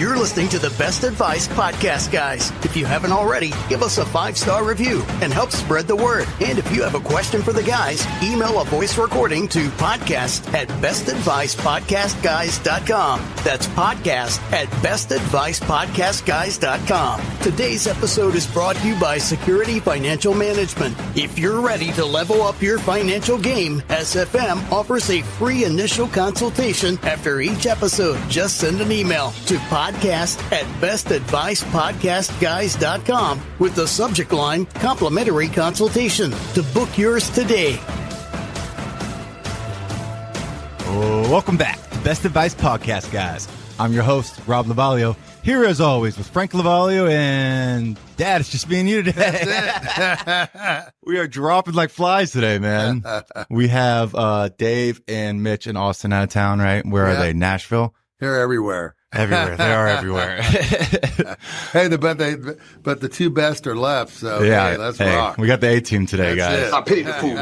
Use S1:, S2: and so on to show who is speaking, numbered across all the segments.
S1: You're listening to the Best Advice Podcast, guys. If you haven't already, give us a 5-star review and help spread the word. And if you have a question for the guys, email a voice recording to podcast@bestadvicepodcastguys.com. That's podcast@bestadvicepodcastguys.com. Today's episode is brought to you by Security Financial Management. If you're ready to level up your financial game, SFM offers a free initial consultation after each episode. Just send an email to podcast@bestadvicepodcastguys.com with the subject line complimentary consultation to book yours today.
S2: Welcome back to Best Advice Podcast, guys. I'm your host, Rob Lovaglio, here as always with Frank Lovaglio, and Dad, it's just me and you today. That's it. We are dropping like flies today, man. We have Dave and Mitch in Austin out of town, right? Where are they? Nashville?
S3: They're everywhere.
S2: Everywhere. They are everywhere.
S3: Hey, but the two best are left, so hey, let's rock.
S2: We got the A-team today, guys.
S3: I pity the
S2: fool.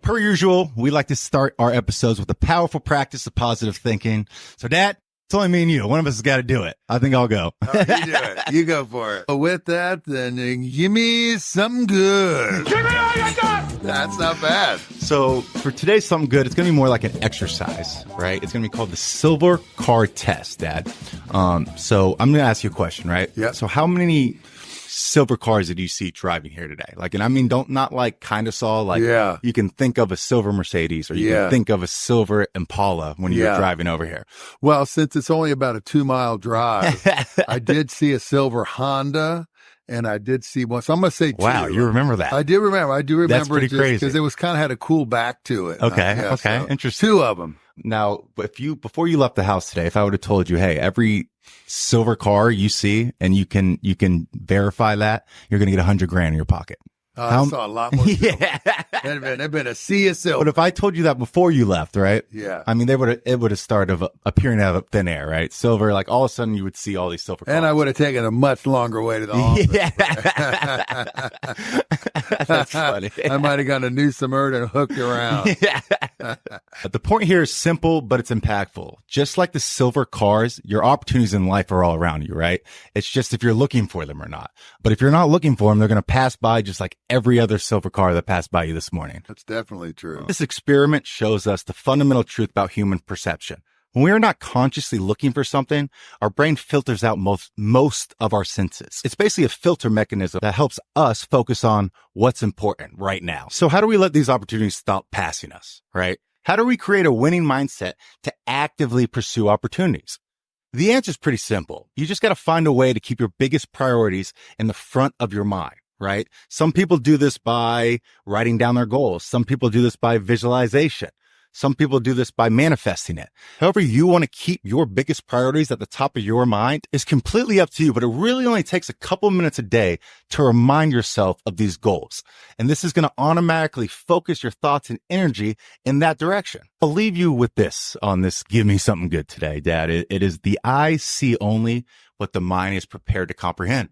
S2: Per usual, we like to start our episodes with a powerful practice of positive thinking. So, Dad, it's only me and you. One of us has got to do it. I think I'll go.
S3: You do it. You go for it. With that, then give me something good. Give me all you got. That's not bad.
S2: So for today's something good, it's going to be more like an exercise, right? It's going to be called the silver car test, Dad. So I'm going to ask you a question, right?
S3: Yeah.
S2: So how many silver cars did you see driving here today? Like, and I mean, not like kind of saw, like you can think of a silver Mercedes or you can think of a silver Impala when you're driving over here.
S3: Well, since it's only about a 2-mile drive, I did see a silver Honda. And I did see one. So I'm going to say 2.
S2: Wow, you remember that?
S3: I do remember.
S2: That's pretty crazy.
S3: Because it was kind of had a cool back to it.
S2: Okay. So interesting.
S3: 2 of them.
S2: Now, before you left the house today, if I would have told you, hey, every silver car you see and you can verify that, you're going to get $100,000 in your pocket.
S3: I saw a lot more. Yeah. It'd been a sea of silver.
S2: But if I told you that before you left, right?
S3: Yeah.
S2: I mean, it would have started appearing out of thin air, right? Silver, like all of a sudden you would see all these silver cars.
S3: And I would have taken a much longer way to the office.
S2: Yeah. That's funny.
S3: I might have gone to New Smyrna and hooked around.
S2: Yeah. The point here is simple, but it's impactful. Just like the silver cars, your opportunities in life are all around you, right? It's just if you're looking for them or not. But if you're not looking for them, they're going to pass by just like every other silver car that passed by you this morning.
S3: That's definitely true.
S2: This experiment shows us the fundamental truth about human perception. When we are not consciously looking for something, our brain filters out most of our senses. It's basically a filter mechanism that helps us focus on what's important right now. So how do we let these opportunities stop passing us, right? How do we create a winning mindset to actively pursue opportunities? The answer is pretty simple. You just got to find a way to keep your biggest priorities in the front of your mind. Right? Some people do this by writing down their goals. Some people do this by visualization. Some people do this by manifesting it. However you want to keep your biggest priorities at the top of your mind is completely up to you, but it really only takes a couple minutes a day to remind yourself of these goals. And this is going to automatically focus your thoughts and energy in that direction. I'll leave you with this on this Give Me Something Good today, Dad. It is the eye see only what the mind is prepared to comprehend.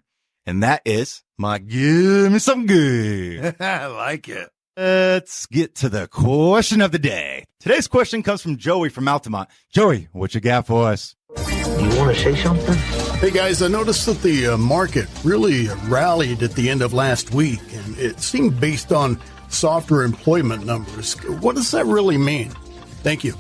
S2: And that is my Give Me Something Good.
S3: I like it.
S2: Let's get to the question of the day. Today's question comes from Joey from Altamont. Joey, what you got for us?
S4: You want to say something?
S1: Hey guys, I noticed that the market really rallied at the end of last week, and it seemed based on softer employment numbers. What does that really mean? Thank you.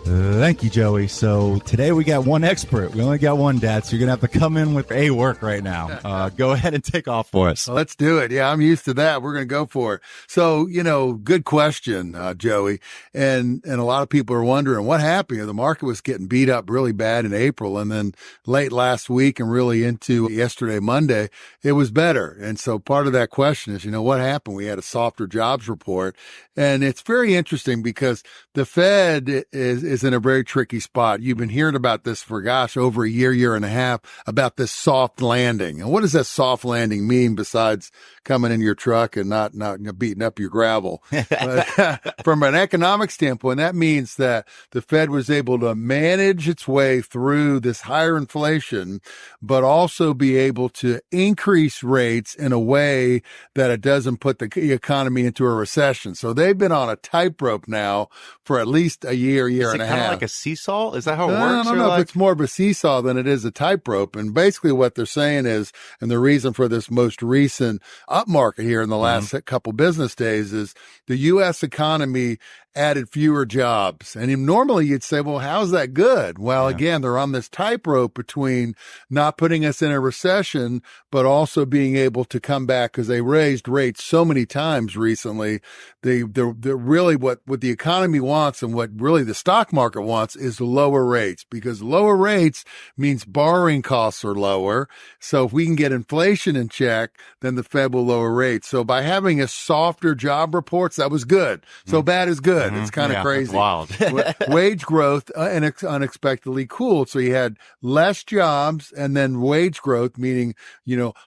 S2: Thank you, Joey. So today we got one expert. We only got one, Dad, so you're going to have to come in with a work right now. Go ahead and take off for us.
S3: Let's do it. Yeah, I'm used to that. We're going to go for it. So, good question, Joey. And a lot of people are wondering what happened. The market was getting beat up really bad in April. And then late last week and really into yesterday, Monday, it was better. And so part of that question is, what happened? We had a softer jobs report. And it's very interesting because the Fed is in a very tricky spot. You've been hearing about this for, over a year and a half about this soft landing. And what does that soft landing mean besides coming in your truck and not beating up your gravel? But from an economic standpoint, that means that the Fed was able to manage its way through this higher inflation, but also be able to increase rates in a way that it doesn't put the economy into a recession. So they've been on a tightrope now for at least a year and a half. a
S2: Kind
S3: half.
S2: of like a seesaw? Is that how it works?
S3: I don't know if it's more of a seesaw than it is a tightrope. And basically what they're saying is, and the reason for this most recent upmarket here in the last couple business days is the U.S. economy added fewer jobs. And normally you'd say, well, how's that good? Well, again, they're on this tightrope between not putting us in a recession, but also being able to come back because they raised rates so many times recently. They're really what the economy wants and what really the stock market wants is lower rates, because lower rates means borrowing costs are lower. So if we can get inflation in check, then the Fed will lower rates. So by having a softer job reports, that was good. So bad is good. It's kind of crazy.
S2: That's wild.
S3: Wage growth unexpectedly cooled. So you had less jobs and then wage growth, meaning,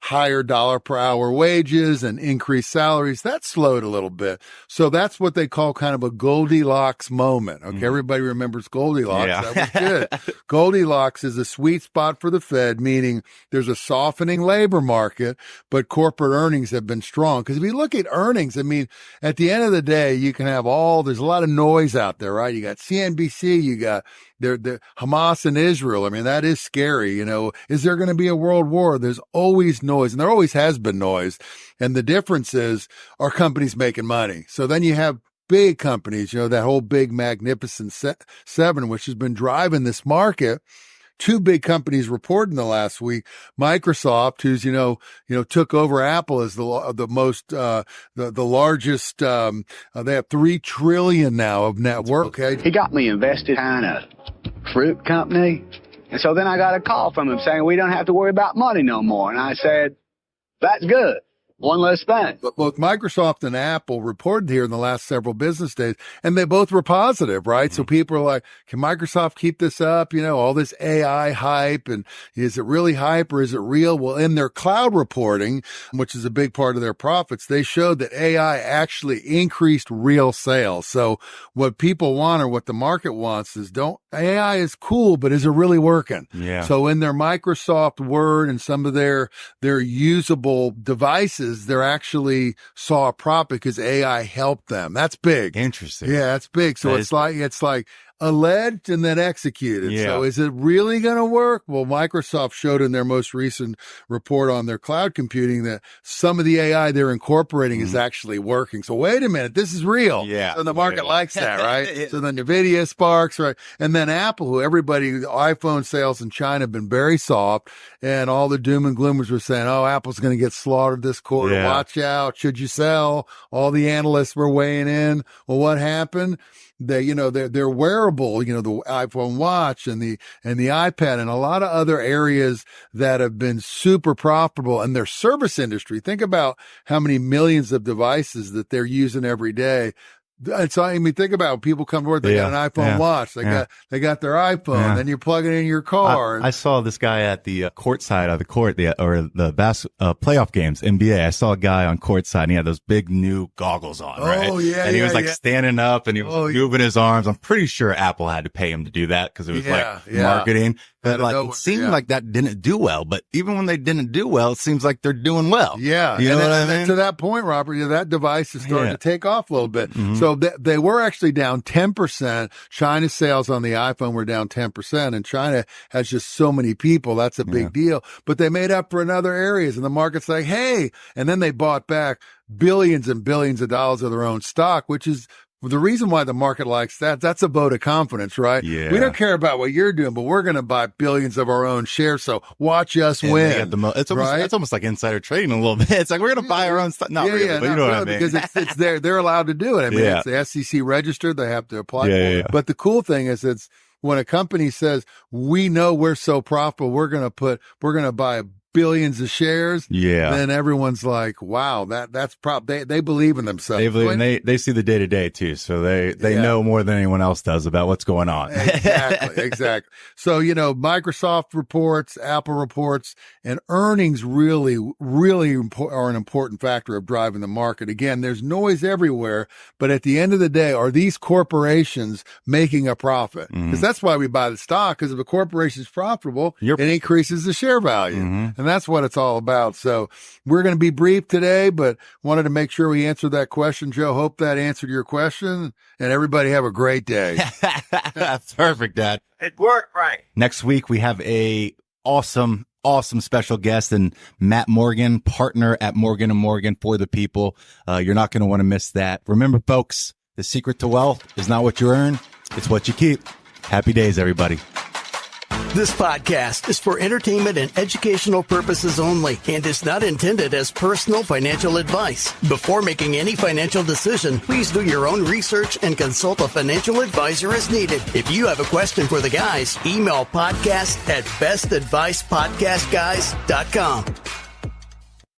S3: higher dollar per hour wages and increased salaries. That slowed a little bit. So that's what they call kind of a Goldilocks moment. Okay. Everybody remembers Goldilocks.
S2: Yeah.
S3: That was good. Goldilocks is a sweet spot for the Fed, meaning there's a softening labor market, but corporate earnings have been strong. Because if you look at earnings, at the end of the day, you can have there's a lot of noise out there, right? You got CNBC, you got the Hamas and Israel. That is scary. Is there going to be a world war? There's always noise, and there always has been noise. And the difference is, are companies making money? So then you have big companies, that whole big magnificent seven, which has been driving this market. Two big companies reported in the last week. Microsoft, who's, took over Apple as the most, the largest, they have $3 trillion now of net worth. Okay.
S5: He got me invested in a fruit company. And so then I got a call from him saying, we don't have to worry about money no more. And I said, that's good. One less thing.
S3: But both Microsoft and Apple reported here in the last several business days, and they both were positive, right? So people are like, can Microsoft keep this up? All this AI hype, and is it really hype or is it real? Well, in their cloud reporting, which is a big part of their profits, they showed that AI actually increased real sales. So what people want, or what the market wants, is AI is cool, but is it really working?
S2: Yeah.
S3: So in their Microsoft Word and some of their usable devices, they actually saw a profit because AI helped them. That's big.
S2: Interesting.
S3: Yeah, that's big. So it's like alleged and then executed.
S2: Yeah.
S3: So is it really going to work? Well, Microsoft showed in their most recent report on their cloud computing that some of the AI they're incorporating is actually working. So wait a minute, this is real.
S2: Yeah.
S3: So the market likes that, right? So then NVIDIA sparks, right? And then Apple, who iPhone sales in China have been very soft, and all the doom and gloomers were saying, oh, Apple's going to get slaughtered this quarter.
S2: Yeah.
S3: Watch out. Should you sell? All the analysts were weighing in. Well, what happened? They're wearable, the iPhone watch and the iPad and a lot of other areas that have been super profitable, and their service industry. Think about how many millions of devices that they're using every day. And so, think about when people come to work, they got an iPhone watch, they got their iPhone, then you plug it in your car.
S2: I saw this guy at the court side of the court, the playoff games, NBA. I saw a guy on court side and he had those big new goggles on, right?
S3: Oh, yeah.
S2: And he was standing up and he was moving his arms. I'm pretty sure Apple had to pay him to do that because it was marketing. But it seemed like that didn't do well. But even when they didn't do well, it seems like they're doing well.
S3: Yeah.
S2: You know what I mean?
S3: To that point, Robert, that device is starting to take off a little bit. So they were actually down 10%. China's sales on the iPhone were down 10%. And China has just so many people. That's a big deal. But they made up for in other areas. And the market's like, hey. And then they bought back billions and billions of dollars of their own stock, which is the reason why the market likes that's a vote of confidence, right?
S2: Yeah.
S3: We don't care about what you're doing, but we're going to buy billions of our own shares. So watch us win.
S2: It's almost like insider trading a little bit. It's like we're going to buy our own stuff. Not really, but you know what I mean?
S3: Because it's they're allowed to do it. It's the SEC registered. They have to apply for it. But the cool thing is it's when a company says, we know we're so profitable, we're going to buy billions of shares. Yeah. Then everyone's like, wow, that's they believe in themselves.
S2: They believe, and they see the day to day too. So they know more than anyone else does about what's going on.
S3: Exactly. So, Microsoft reports, Apple reports, and earnings really, really are an important factor of driving the market. Again, there's noise everywhere, but at the end of the day, are these corporations making a profit? Because that's why we buy the stock, because if a corporation is profitable, it increases the share value. And that's what it's all about. So we're going to be brief today, but wanted to make sure we answered that question. Joe, hope that answered your question, and everybody have a great day.
S2: That's perfect, Dad.
S4: It worked, Frank.
S2: Next week, we have a awesome special guest, and Matt Morgan, partner at Morgan & Morgan for the people. You're not going to want to miss that. Remember, folks, the secret to wealth is not what you earn, it's what you keep. Happy days, everybody.
S1: This podcast is for entertainment and educational purposes only and is not intended as personal financial advice. Before making any financial decision, please do your own research and consult a financial advisor as needed. If you have a question for the guys, email podcast@bestadvicepodcastguys.com.